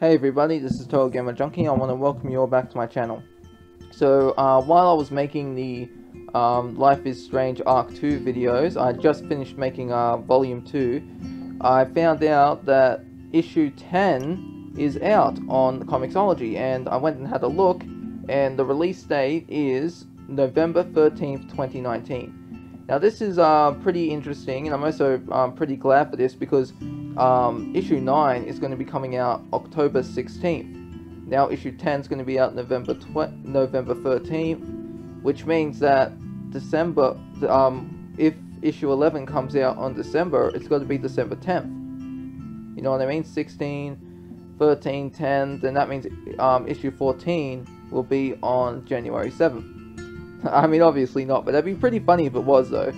Hey everybody, this is TotalGamerJunkie. I want to welcome you all back to my channel. So, while I was making the Life is Strange Arc 2 videos, I just finished making Volume 2, I found out that issue 10 is out on Comixology, and I went and had a look, and the release date is November 13th, 2019. Now this is pretty interesting, and I'm also pretty glad for this because issue 9 is going to be coming out October 16th. Now issue 10 is going to be out November 13th, which means that December, if issue 11 comes out on December, it's got to be December 10th. You know what I mean? 16, 13, 10, then that means issue 14 will be on January 7th. I mean, obviously not, but that'd be pretty funny if it was, though.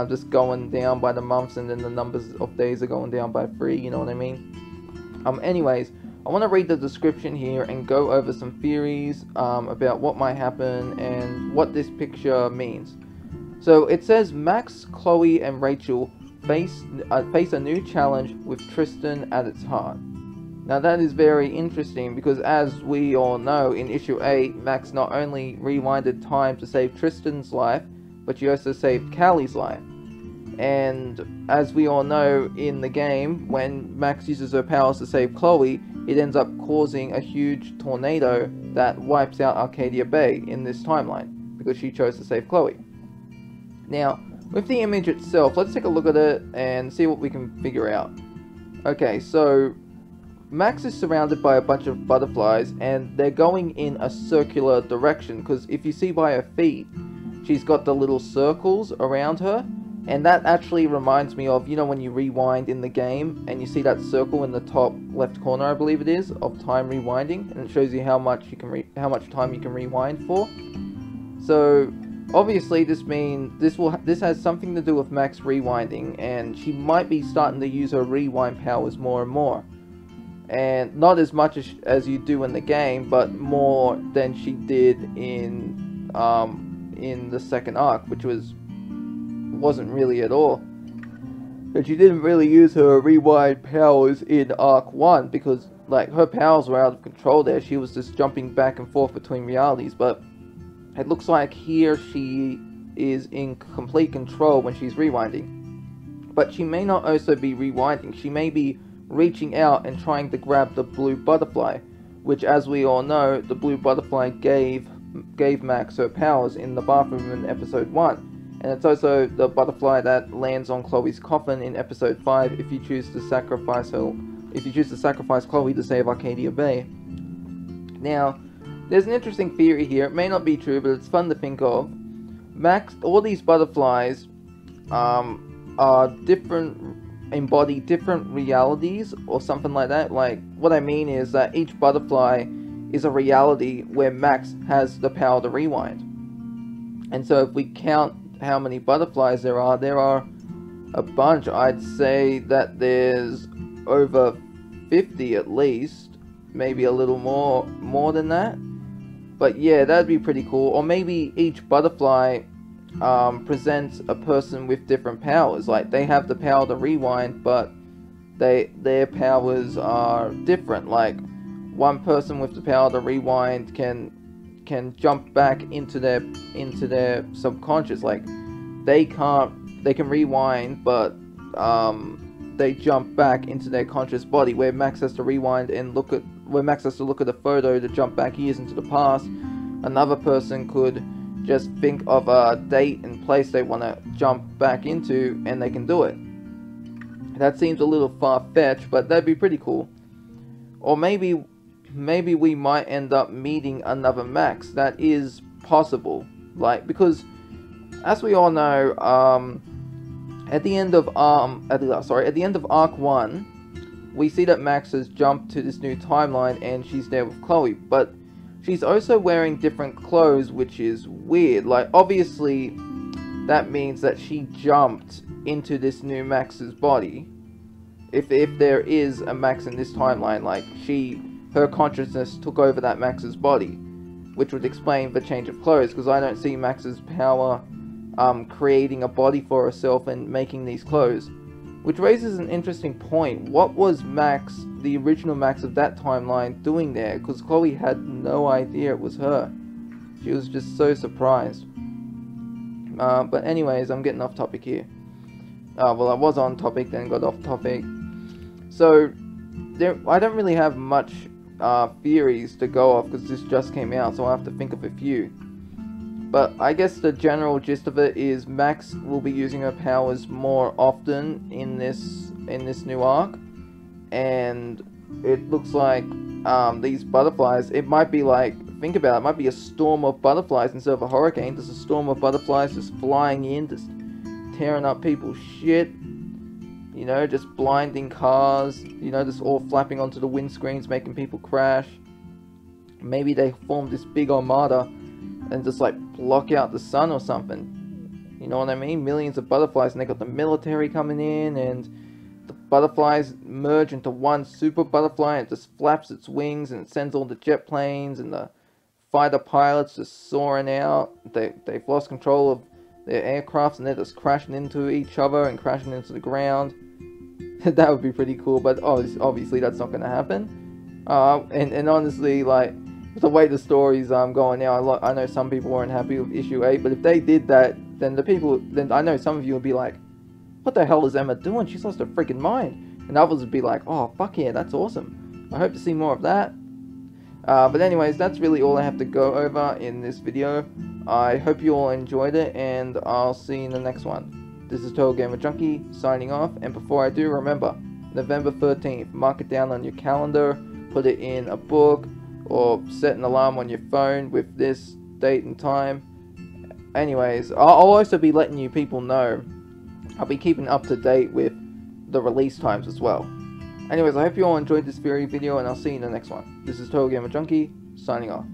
Just going down by the months, and then the numbers of days are going down by 3, you know what I mean? Anyways, I want to read the description here and go over some theories about what might happen and what this picture means. So it says Max, Chloe, and Rachel face a new challenge with Tristan at its heart. Now that is very interesting because, as we all know, in issue 8, Max not only rewinded time to save Tristan's life, but she also saved Callie's life. And as we all know in the game, when Max uses her powers to save Chloe, it ends up causing a huge tornado that wipes out Arcadia Bay in this timeline, because she chose to save Chloe. Now, with the image itself, let's take a look at it and see what we can figure out. Okay, so Max is surrounded by a bunch of butterflies, and they're going in a circular direction, because if you see by her feet, she's got the little circles around her, and that actually reminds me of, you know, when you rewind in the game, and you see that circle in the top left corner, I believe it is, of time rewinding, and it shows you how much time you can rewind for. So obviously this has something to do with Max rewinding, and she might be starting to use her rewind powers more and more. And not as much as you do in the game, but more than she did in the second arc, which wasn't really at all. But she didn't really use her rewind powers in arc 1 because, like, her powers were out of control there. She was just jumping back and forth between realities, but it looks like here she is in complete control when she's rewinding. But she may not also be rewinding. She may be reaching out and trying to grab the blue butterfly, which, as we all know, the blue butterfly gave Max her powers in the bathroom in episode 1. And it's also the butterfly that lands on Chloe's coffin in episode 5 if you choose to sacrifice Chloe to save Arcadia Bay. Now, there's an interesting theory here. It may not be true, but it's fun to think of. All these butterflies are different, embody different realities or something like that. Like, what I mean is that each butterfly is a reality where Max has the power to rewind. And so if we count how many butterflies there are a bunch. I'd say that there's over 50 at least, maybe a little more than that. But yeah, that'd be pretty cool. Or maybe each butterfly presents a person with different powers. Like, they have the power to rewind, but their powers are different. Like, one person with the power to rewind can jump back into their subconscious. Like, they can rewind, but they jump back into their conscious body, where Max has to rewind and look at a photo to jump back years into the past. Another person could just think of a date and place they want to jump back into, and they can do it. That seems a little far-fetched, but that'd be pretty cool. Or maybe we might end up meeting another Max. That is possible. Like, because as we all know, at the end of arc 1, we see that Max has jumped to this new timeline and she's there with Chloe, but she's also wearing different clothes, which is weird. Like, obviously that means that she jumped into this new Max's body. If there is a Max in this timeline, like, her consciousness took over that Max's body, which would explain the change of clothes, because I don't see Max's power creating a body for herself and making these clothes. Which raises an interesting point. What was Max, the original Max of that timeline, doing there? Because Chloe had no idea it was her. She was just so surprised. But anyways, I'm getting off topic here. Well, I was on topic, then got off topic. So, I don't really have much theories to go off because this just came out, so I have to think of a few. But I guess the general gist of it is Max will be using her powers more often in this new arc, and it looks like these butterflies. It might be like, think about it, might be a storm of butterflies instead of a hurricane. There's a storm of butterflies just flying in, just tearing up people's shit. You know, just blinding cars. You know, just all flapping onto the windscreens, making people crash. Maybe they formed this big armada and just like block out the sun or something. You know what I mean? Millions of butterflies, and they got the military coming in, and the butterflies merge into one super butterfly, and it just flaps its wings, and it sends all the jet planes and the fighter pilots just soaring out. They've lost control of their aircrafts, and they're just crashing into each other and crashing into the ground. That would be pretty cool, but obviously that's not going to happen. And honestly, like, the way the story's going now, I know some people weren't happy with issue 8, but if they did that, then I know some of you would be like, what the hell is Emma doing? She's lost her freaking mind. And others would be like, oh, fuck yeah, that's awesome. I hope to see more of that. But anyways, that's really all I have to go over in this video. I hope you all enjoyed it, and I'll see you in the next one. This is TotalGamerJunkie, signing off, and before I do, remember, November 13th, mark it down on your calendar, put it in a book, or set an alarm on your phone with this date and time. Anyways, I'll also be letting you people know. I'll be keeping up to date with the release times as well. Anyways, I hope you all enjoyed this very video, and I'll see you in the next one. This is TotalGamerJunkie, signing off.